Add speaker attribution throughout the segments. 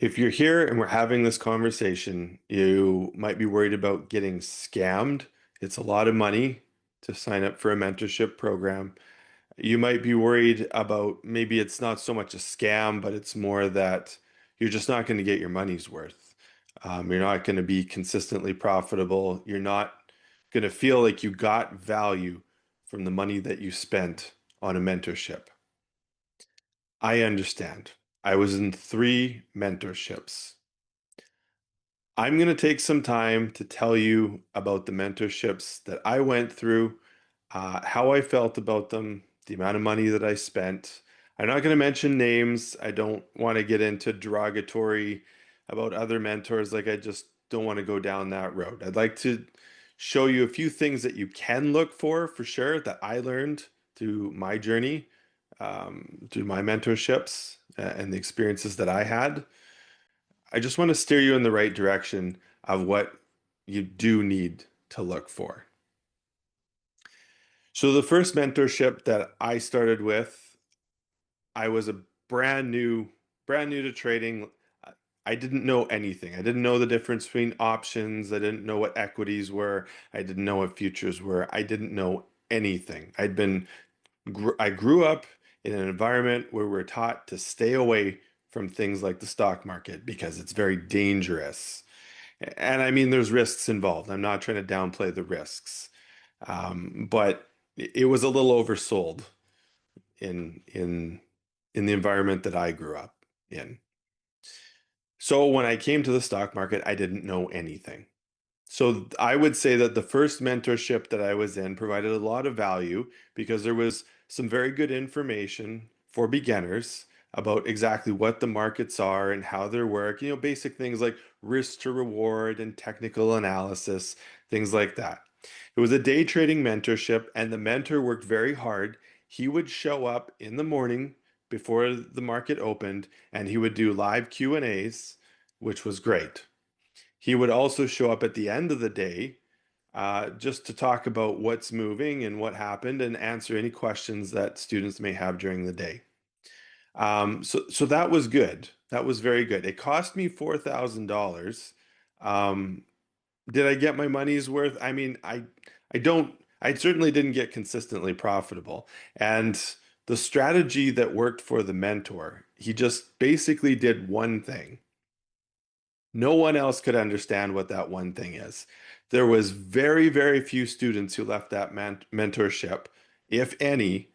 Speaker 1: If you're here and we're having this conversation, you might be worried about getting scammed. It's a lot of money to sign up for a mentorship program. You might be worried about maybe it's not so much a scam, but it's more that you're just not going to get your money's worth. You're not going to be consistently profitable. You're not going to feel like you got value from the money that you spent on a mentorship. I understand. I was in three mentorships. I'm going to take some time to tell you about the mentorships that I went through, how I felt about them, the amount of money that I spent. I'm not going to mention names. I don't want to get into derogatory about other mentors. Like, I just don't want to go down that road. I'd like to show you a few things that you can look for sure, that I learned through my journey, through my mentorships, and the experiences that I had. I just want to steer you in the right direction of what you do need to look for. So the first mentorship that I started with, I was a brand new to trading. I didn't know anything. I didn't know the difference between options. I didn't know what equities were. I didn't know what futures were. I didn't know anything. I grew up in an environment where we're taught to stay away from things like the stock market because it's very dangerous. And I mean, there's risks involved. I'm not trying to downplay the risks, but it was a little oversold in in in the environment that I grew up in. So when I came to the stock market, I didn't know anything. So I would say that the first mentorship that I was in provided a lot of value because there was some very good information for beginners about exactly what the markets are and how they work, basic things like risk to reward and technical analysis, things like that. It was a day trading mentorship, and the mentor worked very hard. He would show up in the morning before the market opened, and he would do live Q&As, which was great. He would also show up at the end of the day, just to talk about what's moving and what happened and answer any questions that students may have during the day. So that was good. That was very good. It cost me $4,000. Um, did I get my money's worth? I mean, I certainly didn't get consistently profitable. And the strategy that worked for the mentor, he just basically did one thing. No one else could understand what that one thing is. There was very, very few students who left that mentorship, if any,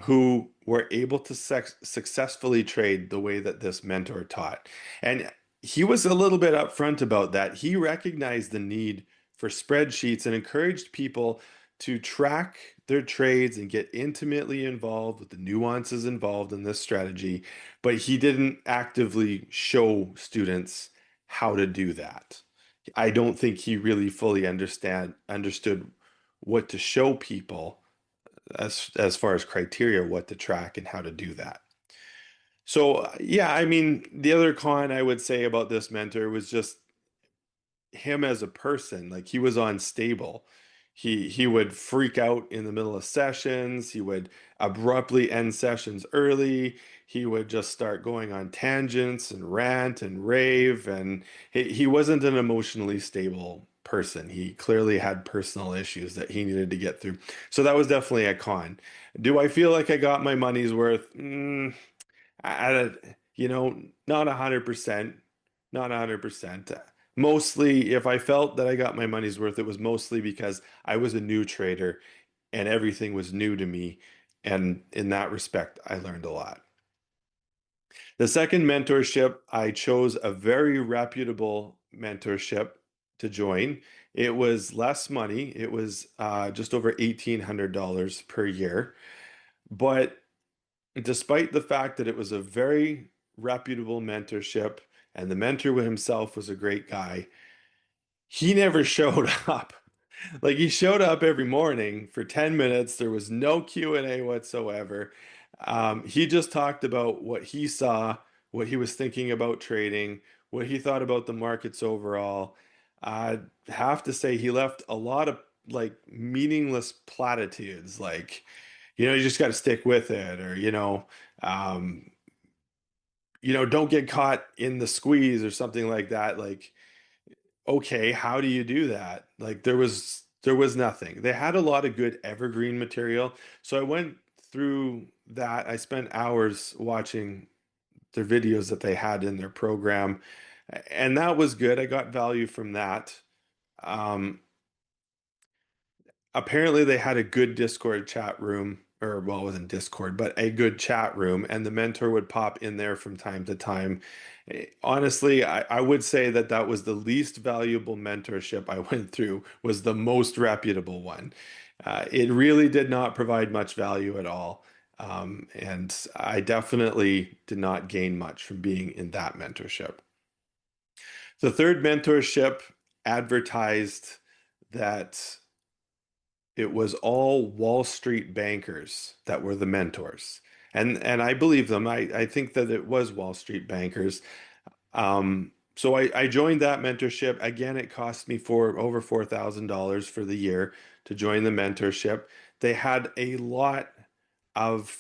Speaker 1: who were able to successfully trade the way that this mentor taught. And he was a little bit upfront about that. He recognized the need for spreadsheets and encouraged people to track their trades and get intimately involved with the nuances involved in this strategy, but he didn't actively show students how to do that. I don't think he really fully understood what to show people as far as criteria, what to track and how to do that. So yeah, I mean, the other con I would say about this mentor was just him as a person. Like, he was unstable. He would freak out in the middle of sessions. He would abruptly end sessions early. He would just start going on tangents and rant and rave, and he wasn't an emotionally stable person. He clearly had personal issues that he needed to get through. So that was definitely a con. Do I feel like I got my money's worth? Not 100%, not 100%. Mostly, if I felt that I got my money's worth, it was mostly because I was a new trader and everything was new to me. And in that respect, I learned a lot. The second mentorship, I chose a very reputable mentorship to join. It was less money. It was just over $1,800 per year. But despite the fact that it was a very reputable mentorship and the mentor himself was a great guy, he never showed up. Like, he showed up every morning for 10 minutes. There was no Q&A whatsoever. He just talked about what he saw, what he was thinking about trading, what he thought about the markets overall. I have to say he left a lot of like meaningless platitudes, like, you just got to stick with it, or um, don't get caught in the squeeze or something like that. Like, okay, how do you do that? Like there was nothing. They had a lot of good evergreen material. So I went through that. I spent hours watching their videos that they had in their program, and that was good. I got value from that. Um, Apparently they had a good Discord chat room, or well, it wasn't Discord, but a good chat room, and the mentor would pop in there from time to time. Honestly, I would say that that was the least valuable mentorship I went through, was the most reputable one. It really did not provide much value at all. And I definitely did not gain much from being in that mentorship. The third mentorship advertised that it was all Wall Street bankers that were the mentors. And I believe them. I think that it was Wall Street bankers. So I joined that mentorship. Again, it cost me over $4,000 for the year to join the mentorship. They had a lot of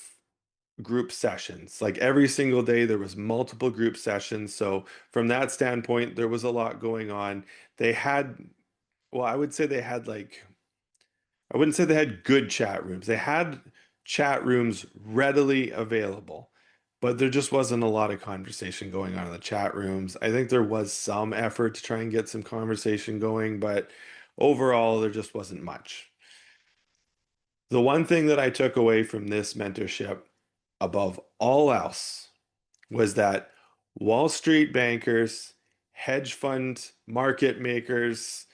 Speaker 1: group sessions. Like every single day, there was multiple group sessions. So from that standpoint, there was a lot going on. They had, well, I would say they had like I wouldn't say they had good chat rooms. They had chat rooms readily available, but there just wasn't a lot of conversation going on in the chat rooms. I think there was some effort to try and get some conversation going, but overall, there just wasn't much. The one thing that I took away from this mentorship above all else was that Wall Street bankers, hedge fund market makers,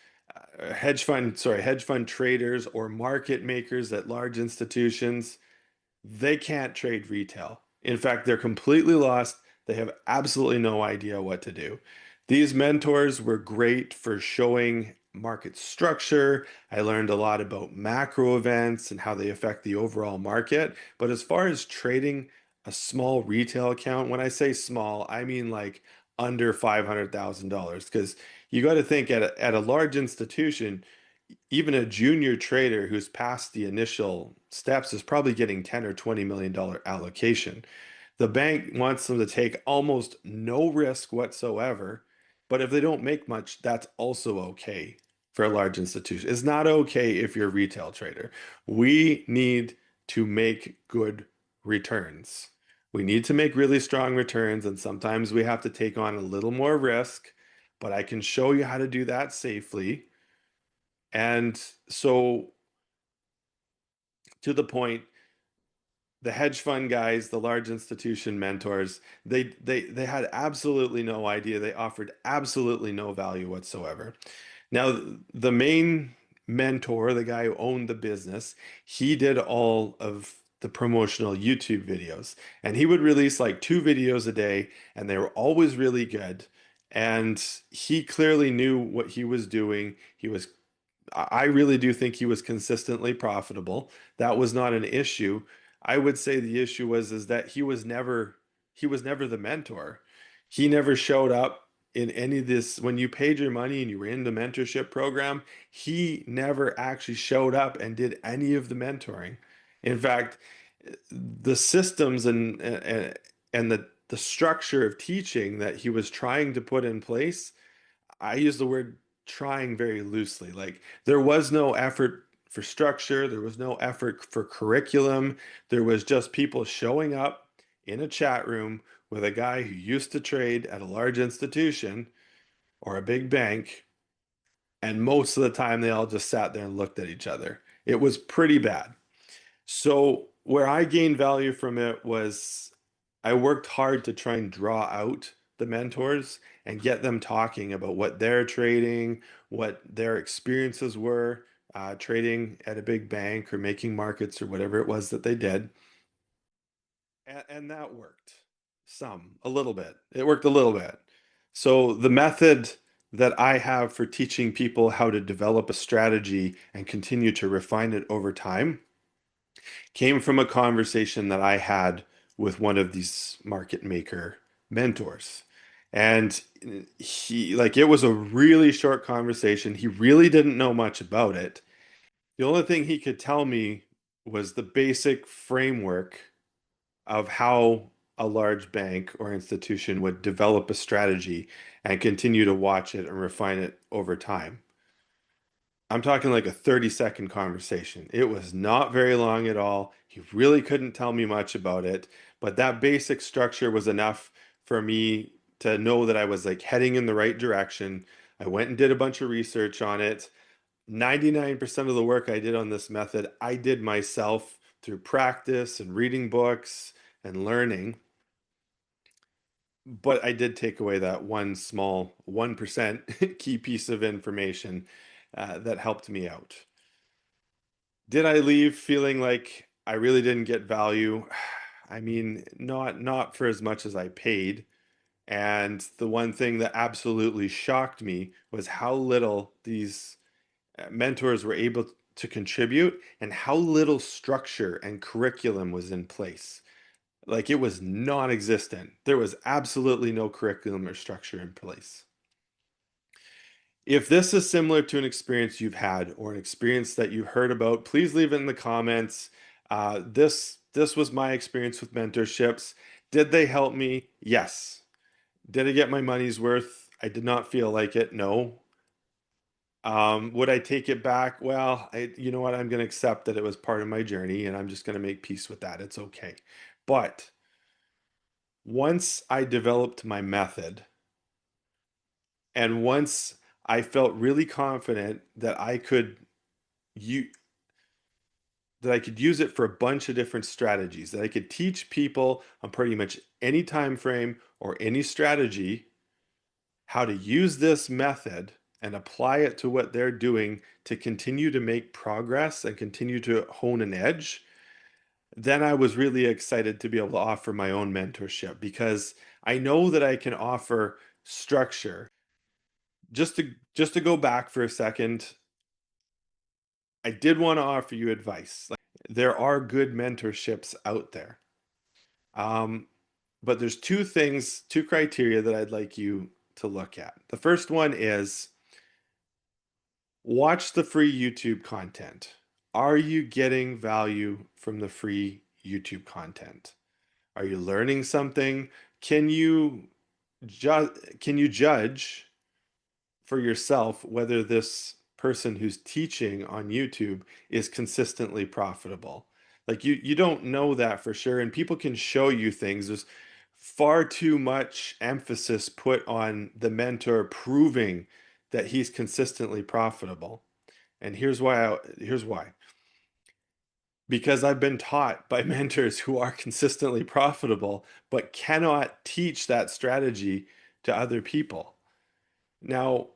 Speaker 1: hedge fund traders or market makers at large institutions, they can't trade retail. In fact, they're completely lost. They have absolutely no idea what to do. These mentors were great for showing market structure. I learned a lot about macro events and how they affect the overall market. But as far as trading a small retail account, when I say small, I mean like under $500,000. Because you got to think at a large institution, even a junior trader who's passed the initial steps is probably getting 10 or $20 million allocation. The bank wants them to take almost no risk whatsoever, but if they don't make much, that's also okay for a large institution. It's not okay if you're a retail trader. We need to make good returns. We need to make really strong returns, and sometimes we have to take on a little more risk, but I can show you how to do that safely. And so, to the point, the hedge fund guys, the large institution mentors, they had absolutely no idea. They offered absolutely no value whatsoever. Now, the main mentor, the guy who owned the business, he did all of the promotional YouTube videos, and he would release like two videos a day, and they were always really good. And he clearly knew what he was doing. I really do think he was consistently profitable. That was not an issue. I would say the issue was is that he was never the mentor. He never showed up in any of this when you paid your money and you were in the mentorship program. He never actually showed up and did any of the mentoring. In fact, the systems and the structure of teaching that he was trying to put in place, I use the word trying very loosely. Like there was no effort for structure, there was no effort for curriculum. There was just people showing up in a chat room with a guy who used to trade at a large institution or a big bank, and most of the time they all just sat there and looked at each other. It was pretty bad. So, where I gained value from it was I worked hard to try and draw out the mentors and get them talking about what they're trading, what their experiences were trading at a big bank or making markets or whatever it was that they did. And that worked a little bit. It worked a little bit. So, the method that I have for teaching people how to develop a strategy and continue to refine it over time came from a conversation that I had with one of these market maker mentors. And it was a really short conversation. He really didn't know much about it. The only thing he could tell me was the basic framework of how a large bank or institution would develop a strategy and continue to watch it and refine it over time. I'm talking like a 30-second conversation. It was not very long at all. He really couldn't tell me much about it, but that basic structure was enough for me to know that I was like heading in the right direction. I went and did a bunch of research on it. 99% of the work I did on this method, I did myself through practice and reading books and learning. But I did take away that one small 1% key piece of information that helped me out. Did I leave feeling like I really didn't get value? I mean, not for as much as I paid. And the one thing that absolutely shocked me was how little these mentors were able to contribute and how little structure and curriculum was in place. Like it was non-existent. There was absolutely no curriculum or structure in place. If this is similar to an experience you've had or an experience that you heard about, please leave it in the comments. This was my experience with mentorships. Did they help me? Yes. Did I get my money's worth? I did not feel like it. No. Would I take it back? Well, you know what? I'm going to accept that it was part of my journey and I'm just going to make peace with that. It's okay. But once I developed my method and once I felt really confident that you that I could use it for a bunch of different strategies, that I could teach people on pretty much any time frame or any strategy how to use this method and apply it to what they're doing to continue to make progress and continue to hone an edge, then I was really excited to be able to offer my own mentorship because I know that I can offer structure. Just to go back for a second, I did want to offer you advice. Like, there are good mentorships out there. Um, but there's two criteria that I'd like you to look at. The first one is watch the free YouTube content. Are you getting value from the free YouTube content? Are you learning something? Can you can you judge for yourself whether this person who's teaching on YouTube is consistently profitable? Like you don't know that for sure, and people can show you things. There's far too much emphasis put on the mentor proving that he's consistently profitable. And here's why. Because I've been taught by mentors who are consistently profitable, but cannot teach that strategy to other people. Now,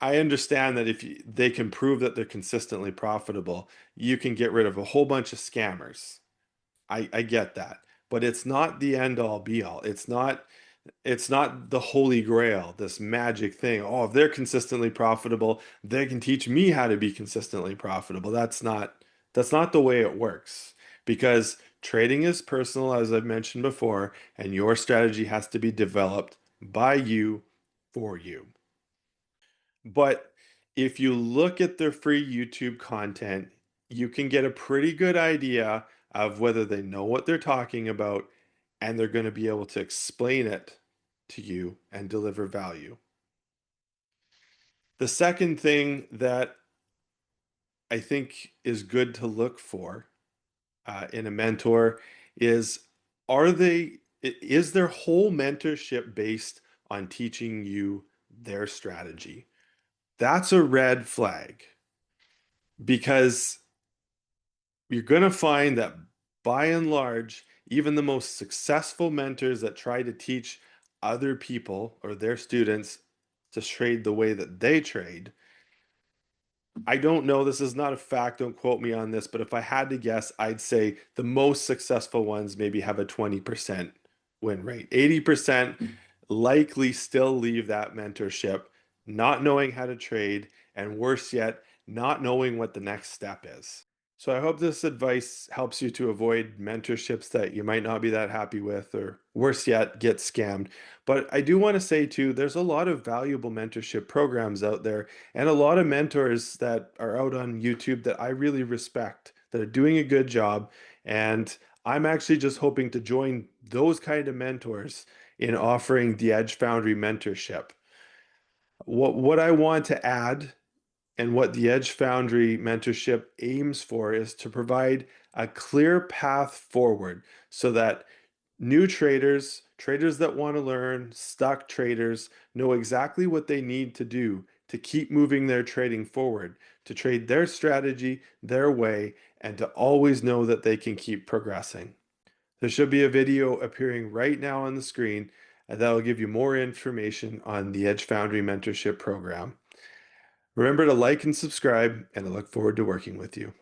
Speaker 1: I understand that they can prove that they're consistently profitable, you can get rid of a whole bunch of scammers. I get that. But it's not the end all be all. It's not the holy grail, this magic thing. Oh, if they're consistently profitable, they can teach me how to be consistently profitable. That's not the way it works because trading is personal, as I've mentioned before, and your strategy has to be developed by you for you. But if you look at their free YouTube content, you can get a pretty good idea of whether they know what they're talking about and they're going to be able to explain it to you and deliver value. The second thing that I think is good to look for in a mentor is is their whole mentorship based on teaching you their strategy? That's a red flag because you're going to find that by and large, even the most successful mentors that try to teach other people or their students to trade the way that they trade, I don't know, this is not a fact, don't quote me on this, but if I had to guess, I'd say the most successful ones maybe have a 20% win rate. 80% likely still leave that mentorship not knowing how to trade, and worse yet, not knowing what the next step is. So I hope this advice helps you to avoid mentorships that you might not be that happy with, or worse yet, get scammed. But I do want to say too, there's a lot of valuable mentorship programs out there and a lot of mentors that are out on YouTube that I really respect, that are doing a good job. And I'm actually just hoping to join those kind of mentors in offering the Edge Foundry mentorship. What I want to add and what the Edge Foundry mentorship aims for is to provide a clear path forward so that new traders, traders that want to learn, stuck traders know exactly what they need to do to keep moving their trading forward, to trade their strategy their way, and to always know that they can keep progressing. There should be a video appearing right now on the screen that will give you more information on the Edge Foundry Mentorship Program. Remember to like and subscribe, and I look forward to working with you.